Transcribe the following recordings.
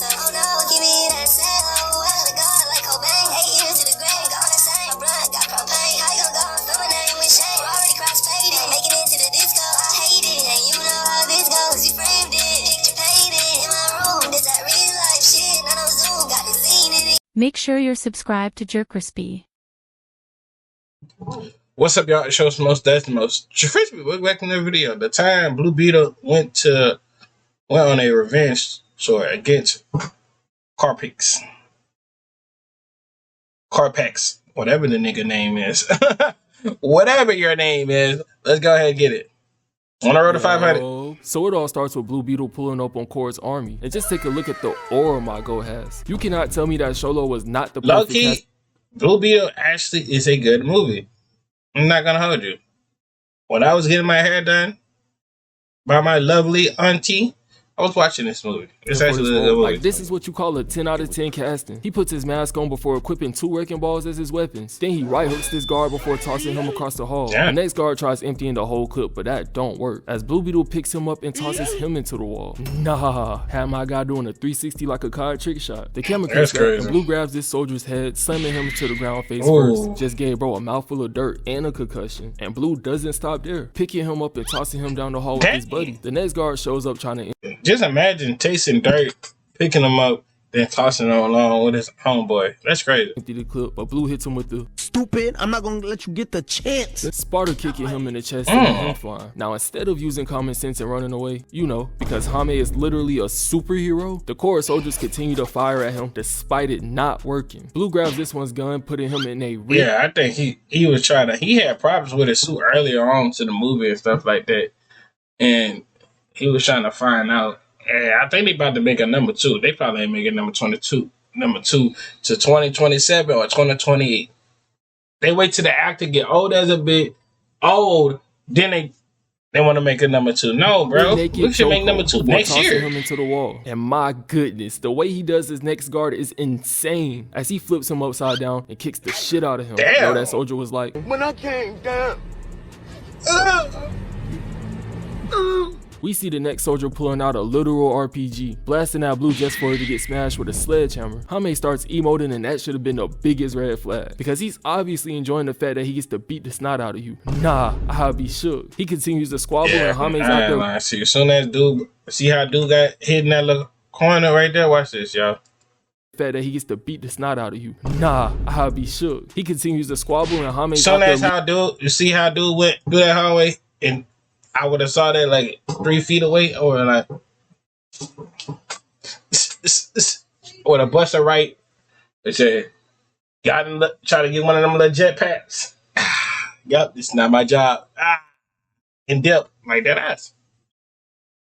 myself. Oh no, give me that cell. I gotta go like Cobain. 8 years to the grave, gone insane. My blood got propane. How you gon' go and throw my name with shame? Already cross-faded, making it to the disco. I hate it, and you know how this goes. You framed it, picture painted in my room. This that real life shit, none of Zoom, got the scene in it. Make sure you're subscribed to JerCrispy. What's up, y'all? It shows most that's the most. JerCrispy, we're back in the video. The time Blue Beetle went on a revenge tour against CARAPAX. CARAPAX, whatever the nigga name is. Whatever your name is, let's go ahead and get it. On the road to 500. So it all starts with Blue Beetle pulling up on Core's army. And just take a look at the aura my go has. You cannot tell me that Sholo was not the perfect Low-key, Blue Beetle actually is a good movie. I'm not gonna hold you. When I was getting my hair done by my lovely auntie, I was watching this movie. It's actually a good movie. Like, this is what you call a 10 out of 10 casting. He puts his mask on before equipping 2 wrecking balls as his weapons. Then he right hooks this guard before tossing him across the hall. Damn. The next guard tries emptying the whole clip, but that don't work, as Blue Beetle picks him up and tosses him into the wall. Nah, had my guy doing a 360 like a card trick shot. The camera cuts back and Blue grabs this soldier's head, slamming him to the ground face first. Just gave bro a mouthful of dirt and a concussion. And Blue doesn't stop there, picking him up and tossing him down the hall with his buddy. The next guard shows up trying to just imagine tasting dirt, picking him up, then tossing him along with his homeboy. That's crazy. empty the clip, but Blue hits him with the stupid. I'm not gonna let you get the chance. Sparta kicking him in the chest and him flying. Now instead of using common sense and running away, you know, because Hame is literally a superhero, the core soldiers continue to fire at him despite it not working. Blue grabs this one's gun, putting him in a Yeah, I think he was trying to. He had problems with his suit earlier on to the movie and stuff like that, and he was trying to find out. And I think they about to make a number 2. They probably ain't making number 2 to 2027 or 2028. They wait till the actor get old as a bit old, then they want to make a number 2. No, bro, we should make number 2 next year. Him into the wall. And my goodness, the way he does his next guard is insane, as he flips him upside down and kicks the shit out of him. Damn. Yo, that soldier was like, When I came down. we see the next soldier pulling out a literal RPG, blasting at Blue just for it to get smashed with a sledgehammer. Hame starts emoting, and that should have been the biggest red flag, because he's obviously enjoying the fact that he gets to beat the snot out of you. Nah, I'll be shook. He continues to squabble, and Hame's out there. See, as soon as dude, see how dude got hit in that little corner right there? Watch this, y'all. Fact that he gets to beat the snot out of you. Nah, I'll be shook. He continues to squabble, and Hame's So out there. that's how dude, you see how dude went through that hallway, and I would have saw that like 3 feet away, or like, or the buster right. They said, "Gotta try to get one of them little jetpacks." Yep, it's not my job. In depth like that ass.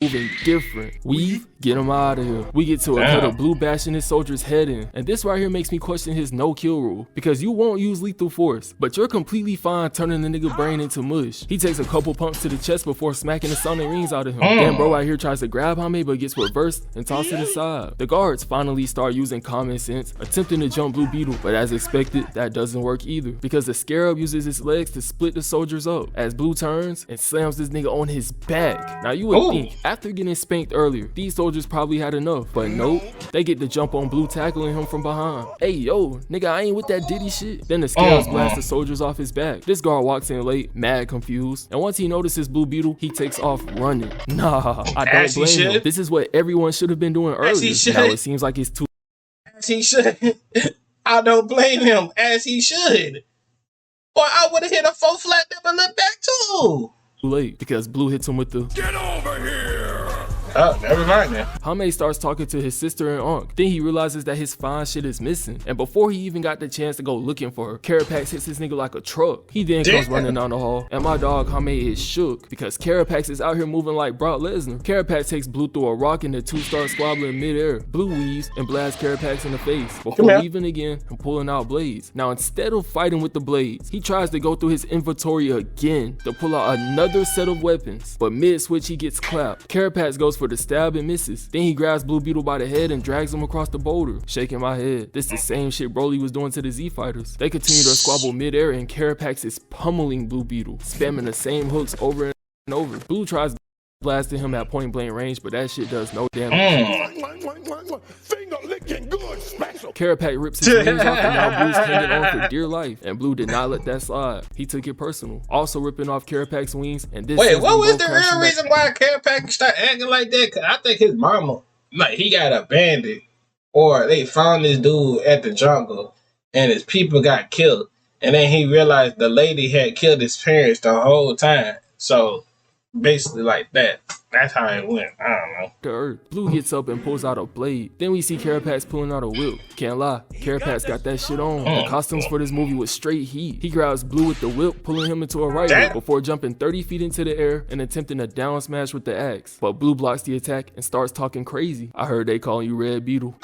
Moving different. Weave, get him out of here. We get to a cut of Blue bashing his soldier's head in. And this right here makes me question his no-kill rule, because you won't use lethal force, but you're completely fine turning the nigga brain into mush. He takes a couple pumps to the chest before smacking the sonic rings out of him. Then bro out here tries to grab Hame, but gets reversed and tossed to the side. The guards finally start using common sense, attempting to jump Blue Beetle, but as expected, that doesn't work either, because the Scarab uses his legs to split the soldiers up, as Blue turns and slams this nigga on his back. Now you would think, after getting spanked earlier, these soldiers probably had enough, but nope, they get the jump on Blue, tackling him from behind. Hey yo, nigga, I ain't with that Diddy shit. Then the Scales blast the soldiers off his back. This guard walks in late, mad confused, and once he notices Blue Beetle, he takes off running. Nah, I don't blame him. This is what everyone should have been doing earlier. Now it seems like it's too. As he should. I don't blame him. As he should. Boy, I would have hit a 4 flat double look back too. Late, because Blue hits him with the Get over here! Oh, never mind then. Hame starts talking to his sister and Unc. Then he realizes that his fine shit is missing. And before he even got the chance to go looking for her, CARAPAX hits this nigga like a truck. He then comes running down the hall, and my dog Hame is shook, because CARAPAX is out here moving like Brock Lesnar. CARAPAX takes Blue through a rock, and the 2 start squabbling midair. Blue weaves and blasts CARAPAX in the face before leaving again and pulling out blades. Now instead of fighting with the blades, he tries to go through his inventory again to pull out another set of weapons, but mid-switch he gets clapped. CARAPAX goes for the stab and misses. Then he grabs Blue Beetle by the head and drags him across the boulder, shaking my head. This is the same shit Broly was doing to the Z fighters. They continue to squabble midair, and CARAPAX is pummeling Blue Beetle, spamming the same hooks over and over. Blue tries blasted him at point blank range, but that shit does no damage. Finger licking good special. CARAPAX rips his wings off and now Blue's hanging on for dear life, and Blue did not let that slide. He took it personal, also ripping off CARAPAX's wings. And this Wait, what was the real reason why CARAPAX started acting like that? Cause I think his mama, like, he got abandoned, or they found this dude at the jungle, and his people got killed, and then he realized the lady had killed his parents the whole time. So basically, like that. That's how it went. I don't know. The earth. Blue gets up and pulls out a blade. Then we see CARAPAX pulling out a whip. Can't lie, CARAPAX got that shit on. The costumes for this movie was straight heat. He grabs Blue with the whip, pulling him into a right hook before jumping 30 feet into the air and attempting a down smash with the axe. But Blue blocks the attack and starts talking crazy. I heard they calling you Red Beetle.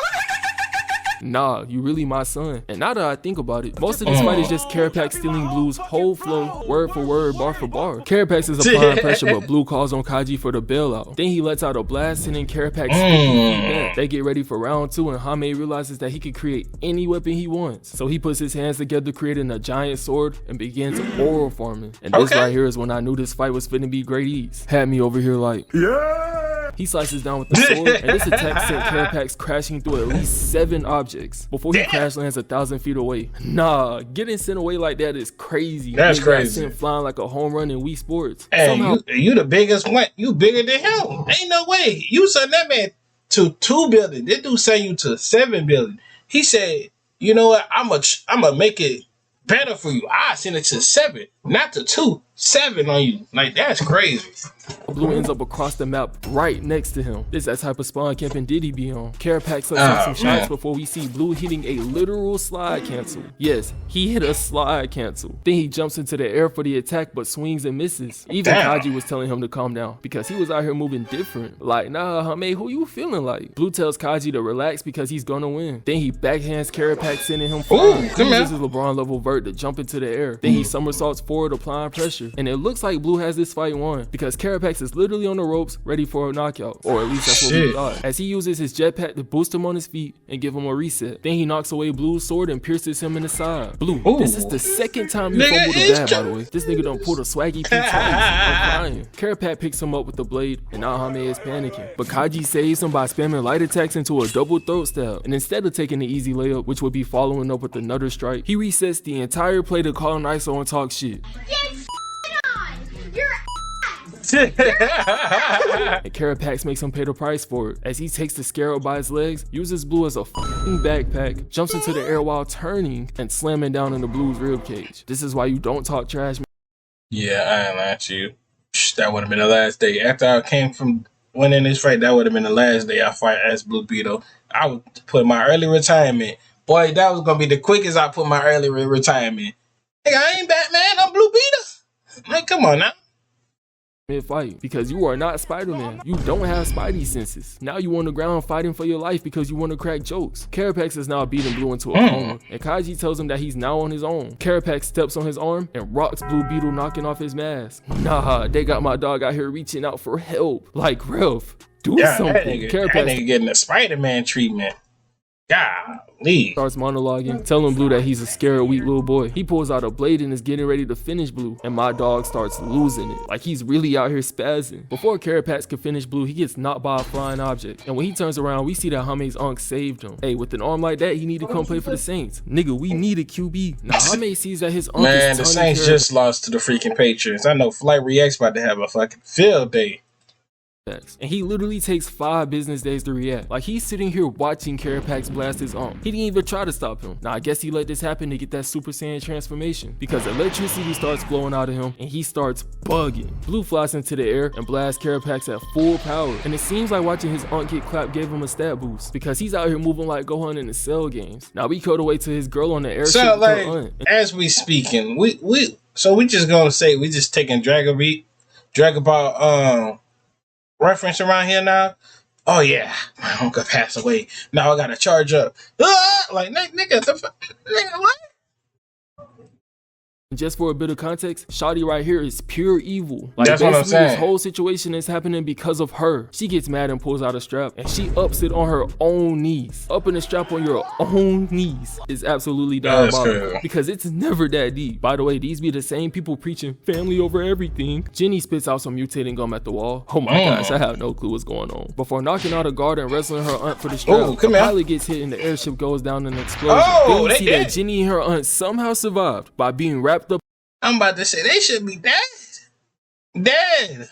Nah, you really my son. And now that I think about it, most of this fight is just CARAPAX stealing Blue's whole flow, word for word, bar for bar. CARAPAX is applying pressure, but Blue calls on Kaji for the bailout. Then he lets out a blast, and then CARAPAX back. They get ready for round 2, and Hame realizes that he can create any weapon he wants. So he puts his hands together, creating a giant sword, and begins oral farming. And this right here is when I knew this fight was finna be great ease. Had me over here like, yeah! He slices down with the sword, and this attack sent CARAPAX crashing through at least 7 objects before he crash lands 1,000 feet away. Nah, getting sent away like that is crazy. That's crazy. Sent flying like a home run in Wii Sports. Hey, Somehow, you the biggest one. You bigger than him. Ain't no way. You sent that man to 2 billion. This dude sent you to 7 billion. He said, you know what? I'm gonna make it better for you. I send it to 7, not to 2. 7 on you. Like, that's crazy. Blue ends up across the map right next to him. This is that type of spawn camping Diddy be on. CARAPAX lets off some shots before we see Blue hitting a literal slide cancel. Yes, he hit a slide cancel. Then he jumps into the air for the attack but swings and misses. Even Kaji was telling him to calm down because he was out here moving different. Like, nah, Hame, who you feeling like? Blue tells Kaji to relax because he's gonna win. Then he backhands CARAPAX, sending him flying. He uses his LeBron level vert to jump into the air. Then he somersaults forward, applying pressure. And it looks like Blue has this fight won because CARAPAX is literally on the ropes ready for a knockout, or at least that's what we thought, as he uses his jetpack to boost him on his feet and give him a reset. Then he knocks away Blue's sword and pierces him in the side. Blue, this is the second time you fumbled a bat, by the way. This nigga done pulled a swaggy P twice. I'm crying. CARAPAX picks him up with the blade, and now Hame is panicking, but Kaji saves him by spamming light attacks into a double throat stab, and instead of taking the easy layup, which would be following up with another strike, he resets the entire play to call an ISO and talk shit. And CARAPAX makes him pay the price for it, as he takes the scarab by his legs, uses Blue as a f***ing backpack, jumps into the air while turning, and slamming down into Blue's ribcage. This is why you don't talk trash, man. Yeah, I ain't lying to you. That would have been the last day. After I came from winning this fight, that would have been the last day I fight as Blue Beetle. I would put my early retirement. Boy, that was going to be the quickest I put my early retirement. Hey, I ain't Batman, I'm Blue Beetle. Like, come on now. Fight because you are not Spider-Man. You don't have Spidey senses. Now you on the ground fighting for your life because you want to crack jokes. CARAPAX is now beating Blue into a coma, and Kaji tells him that he's now on his own. CARAPAX steps on his arm and rocks Blue Beetle, knocking off his mask. Nah, they got my dog out here reaching out for help. Like, Ralph, do something. That nigga getting the Spider-Man treatment. Golly. Starts monologuing, telling Blue that he's a scared, weak little boy. He pulls out a blade and is getting ready to finish Blue, and my dog starts losing it. Like, he's really out here spazzing. Before CARAPAX can finish Blue, he gets knocked by a flying object. And when he turns around, we see that Hame's unc saved him. Hey, with an arm like that, he need to come play for the Saints. Nigga, we need a QB. Now, Hame sees that his unc is the Saints just lost to the freaking Patriots. I know Flight React's about to have a fucking field day. And he literally takes 5 business days to react. Like, he's sitting here watching CARAPAX blast his arm. He didn't even try to stop him. Now, I guess he let this happen to get that Super Saiyan transformation, because electricity starts flowing out of him and he starts bugging. Blue flies into the air and blasts CARAPAX at full power, and it seems like watching his aunt get clapped gave him a stat boost, because he's out here moving like Gohan in the Cell games. Now we cut away to his girl on the airship. So, like, as we speaking, we just gonna say we just taking Dragon Ball reference around here now. Oh yeah, my uncle passed away. Now I gotta charge up. Like, nigga, nigga, what? Just for a bit of context, Shawty right here is pure evil. Like, that's what I'm basically saying. this whole situation is happening because of her. She gets mad and pulls out a strap, and she ups it on her own knees. Upping the strap on your own knees is absolutely diabolical because it's never that deep. By the way, these be the same people preaching family over everything. Jenny spits out some mutating gum at the wall. Oh my gosh, I have no clue what's going on. Before knocking out a guard and wrestling her aunt for the strap, the pilot gets hit and the airship goes down in an explosion. Then we see that Jenny and her aunt somehow survived by being wrapped up. I'm about to say they should be dead. Dead.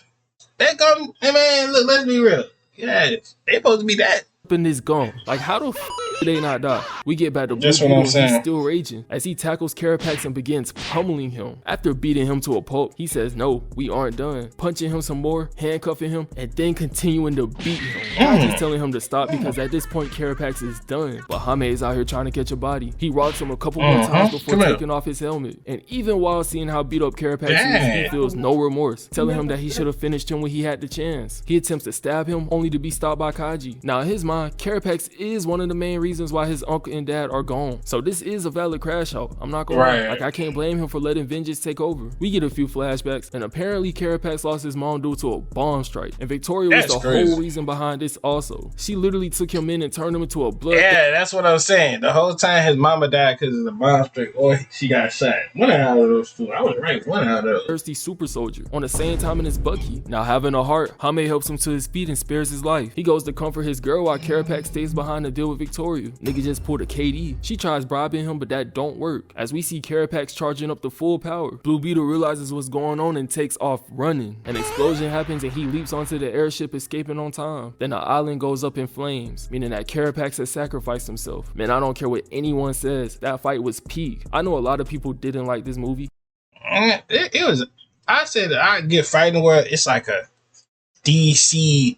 They come, hey man, look, let's be real. Yeah, they supposed to be dead. In this gum. Like, how the f did they not die? We get back to Blue That's what Beetle I'm saying. he's still raging as he tackles CARAPAX and begins pummeling him. After beating him to a pulp, he says, no, we aren't done. Punching him some more, handcuffing him, and then continuing to beat him. Kaji's telling him to stop because at this point CARAPAX is done. But Hame is out here trying to catch a body. He rocks him a couple more times before taking off his helmet. And even while seeing how beat up CARAPAX is, he feels no remorse, telling him that he should have finished him when he had the chance. He attempts to stab him only to be stopped by Kaji. Now in his mind, CARAPAX is one of the main reasons why his uncle and dad are gone. So this is a valid crash out. I'm not gonna lie. Like, I can't blame him for letting vengeance take over. We get a few flashbacks, and apparently CARAPAX lost his mom due to a bomb strike. And Victoria was the whole reason behind this also. She literally took him in and turned him into a blood. Yeah, that's what I was saying. The whole time his mama died because of the bomb strike or she got shot. One out of those two. I was right. One out of those. Thirsty super soldier on the same time in his Bucky. Now having a heart, Hame helps him to his feet and spares his life. He goes to comfort his girl while CARAPAX stays behind to deal with Victoria. Nigga just pulled a KD. She tries bribing him, but that don't work. As we see CARAPAX charging up to full power, Blue Beetle realizes what's going on and takes off running. An explosion happens and he leaps onto the airship, escaping on time. Then the island goes up in flames, meaning that CARAPAX has sacrificed himself. Man, I don't care what anyone says, that fight was peak. I know a lot of people didn't like this movie. It was, I said I get fighting where it's like a DC,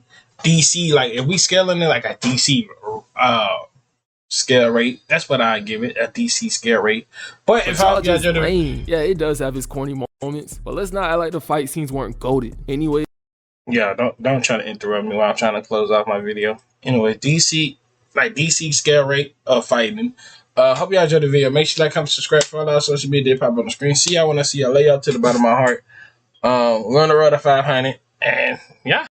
like if we scaling it like a DC scale rate, that's what I give it, a DC scale rate. But if I judge it, yeah, it does have its corny moments, but let's not act like the fight scenes weren't goated. Anyway, yeah, don't try to interrupt me while I'm trying to close off my video. Anyway, DC scale rate of fighting. Hope y'all enjoyed the video. Make sure you like, comment, subscribe, follow our social media, pop on the screen. See y'all when I see y'all. Lay y'all to the bottom of my heart. We're on the road to 500, and yeah.